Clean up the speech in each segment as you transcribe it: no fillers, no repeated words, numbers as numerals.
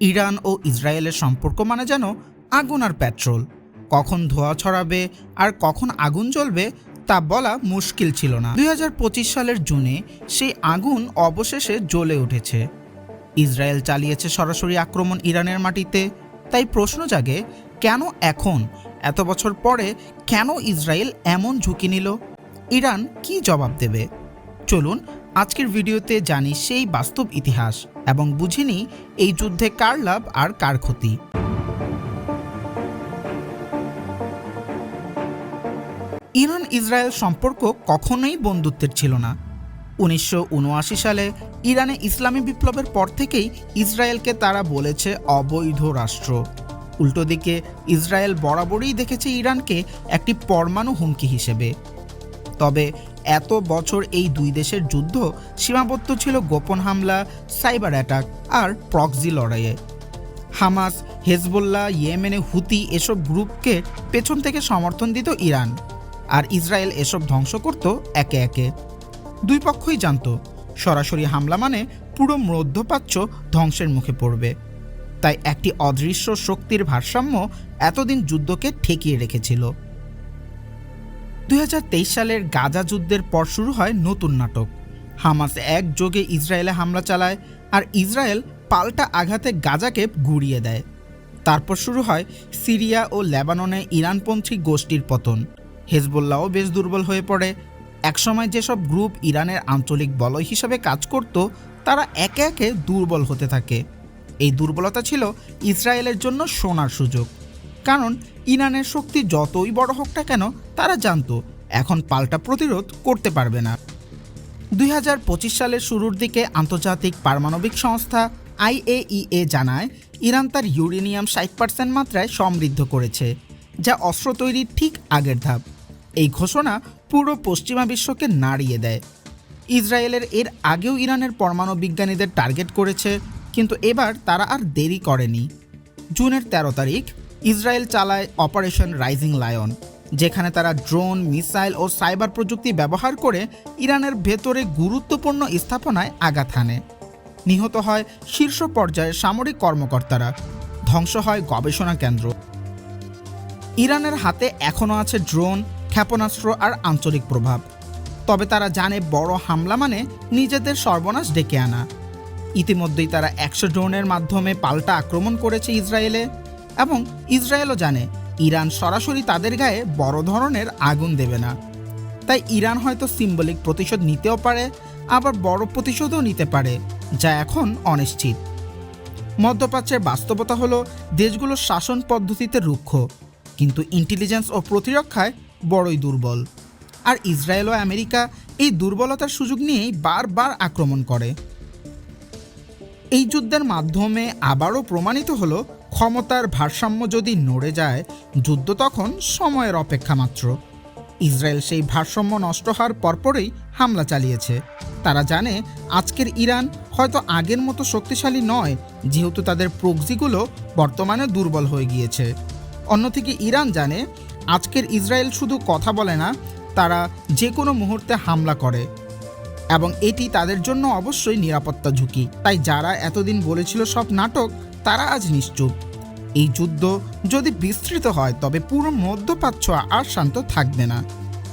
Iran ও ইসরায়েলের সম্পর্ক মানে যেন আগুন আর পেট্রোল। কখন ধোঁয়া ছড়াবে আর কখন আগুন জ্বলবে তা বলা মুশকিল ছিল না। 2025 সালের জুনে সেই আগুন অবশেষে জ্বলে উঠেছে। ইসরায়েল চালিয়েছে সরাসরি আক্রমণ ইরানের মাটিতে। তাই প্রশ্ন জাগে, কেন এখন এত বছর পরে কেন ইসরায়েল এমন ঝুঁকি নিল? ইরান কি জবাব দেবে? চলুন আজকের ভিডিওতে জানি সেই বাস্তব ইতিহাস এবং বুঝিনি এই যুদ্ধে কার লাভ আর কার ক্ষতি। ইরান ইসরায়েল সম্পর্ক কখনোই বন্ধুত্বের ছিল না। 1979 সালে ইরানে ইসলামী বিপ্লবের পর থেকেই ইসরায়েলকে তারা বলেছে অবৈধ রাষ্ট্র। উল্টো দিকে ইসরায়েল বরাবরই দেখেছে ইরানকে একটি পরমাণু হুমকি হিসেবে। তবে এত বছর এই দুই দেশের যুদ্ধ সীমাবদ্ধ ছিল গোপন হামলা, সাইবার অ্যাটাক আর প্রক্সি লড়াইয়ে। হামাস, হেজবুল্লাহ, ইয়েমেনে হুতি এসব গ্রুপকে পেছন থেকে সমর্থন দিত ইরান, আর ইসরায়েল এসব ধ্বংস করত একে একে। দুই পক্ষই জানত সরাসরি হামলা মানে পুরো মধ্যপ্রাচ্য ধ্বংসের মুখে পড়বে। তাই একটি অদৃশ্য শক্তির ভারসাম্য এতদিন যুদ্ধকে ঠেকিয়ে রেখেছিল। 2023 সালের গাজা যুদ্ধের পর শুরু হয় নতুন নাটক। হামাস একযোগে ইসরায়েলে হামলা চালায় আর ইসরায়েল পাল্টা আঘাতে গাজাকে গুঁড়িয়ে দেয়। তারপর শুরু হয় সিরিয়া ও লেবাননে ইরানপন্থী গোষ্ঠীর পতন। হেজবুল্লাহও বেশ দুর্বল হয়ে পড়ে। একসময় যেসব গ্রুপ ইরানের আঞ্চলিক বলয় হিসাবে কাজ করত তারা একে একে দুর্বল হতে থাকে। এই দুর্বলতা ছিল ইসরায়েলের জন্য সোনার সুযোগ, কারণ ইরানের শক্তি যতই বড় হোক না কেন তারা জানত এখন পাল্টা প্রতিরোধ করতে পারবে না। 2025 সালের শুরুর দিকে আন্তর্জাতিক পারমাণবিক সংস্থা IAEA জানায় ইরান তার ইউরেনিয়াম 60% মাত্রায় সমৃদ্ধ করেছে, যা অস্ত্র তৈরির ঠিক আগের ধাপ। এই ঘোষণা পুরো পশ্চিমা বিশ্বকে নাড়িয়ে দেয়। ইসরায়েলের এর আগেও ইরানের পরমাণু বিজ্ঞানীদের টার্গেট করেছে, কিন্তু এবার তারা আর দেরি করেনি। জুনের 13 তারিখ ইসরায়েল চালায় অপারেশন রাইজিং লায়ন, যেখানে তারা ড্রোন, মিসাইল ও সাইবার প্রযুক্তি ব্যবহার করে ইরানের ভেতরে গুরুত্বপূর্ণ স্থাপনায় আঘাত হানে। নিহত হয় শীর্ষ পর্যায়ের সামরিক কর্মকর্তারা, ধ্বংস হয় গবেষণা কেন্দ্র। ইরানের হাতে এখনও আছে ড্রোন, ক্ষেপণাস্ত্র আর আঞ্চলিক প্রভাব। তবে তারা জানে বড় হামলা মানে নিজেদের সর্বনাশ ডেকে আনা। ইতিমধ্যেই তারা 100 ড্রোনের মাধ্যমে পাল্টা আক্রমণ করেছে ইসরায়েলে, এবং ইসরায়েলও জানে ইরান সরাসরি তাদের গায়ে বড় ধরনের আগুন দেবে না। তাই ইরান হয়তো সিম্বলিক প্রতিশোধ নিতেও পারে, আবার বড় প্রতিশোধও নিতে পারে, যা এখন অনিশ্চিত। মধ্যপ্রাচ্যের বাস্তবতা হলো দেশগুলোর শাসন পদ্ধতিতে রুক্ষ, কিন্তু ইন্টেলিজেন্স ও প্রতিরক্ষায় বড়ই দুর্বল। আর ইসরায়েল ও আমেরিকা এই দুর্বলতার সুযোগ নিয়েই বারবার আক্রমণ করে। এই যুদ্ধের মাধ্যমে আবারও প্রমাণিত হলো ক্ষমতার ভারসাম্য যদি নড়ে যায়, যুদ্ধ তখন সময়ের অপেক্ষা মাত্র। ইসরায়েল সেই ভারসাম্য নষ্ট হওয়ার পরপরই হামলা চালিয়েছে। তারা জানে আজকের ইরান হয়তো আগের মতো শক্তিশালী নয়, যেহেতু তাদের প্রক্সিগুলো বর্তমানে দুর্বল হয়ে গিয়েছে। অন্যদিকে ইরান জানে আজকের ইসরায়েল শুধু কথা বলে না, তারা যে কোনো মুহূর্তে হামলা করে, এবং এটি তাদের জন্য অবশ্যই নিরাপত্তা ঝুঁকি। তাই যারা এতদিন বলেছিল সব নাটক, তারা আজ নিশ্চুপ। এই যুদ্ধ যদি বিস্তৃত হয় তবে পুরো মধ্যপ্রাচ্য আর শান্ত থাকবে না।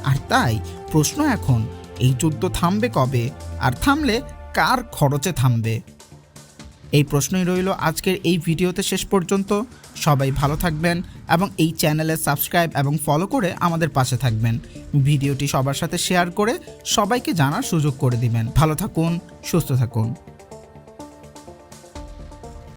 আর তাই প্রশ্ন এখন, এই যুদ্ধ থামবে কবে, আর থামলে কার খরচে থামবে? এই প্রশ্নই রইল আজকের এই ভিডিওতে শেষ পর্যন্ত। সবাই ভালো থাকবেন এবং এই চ্যানেলে সাবস্ক্রাইব এবং ফলো করে আমাদের পাশে থাকবেন। ভিডিওটি সবার সাথে শেয়ার করে সবাইকে জানার সুযোগ করে দিবেন। ভালো থাকুন, সুস্থ থাকুন।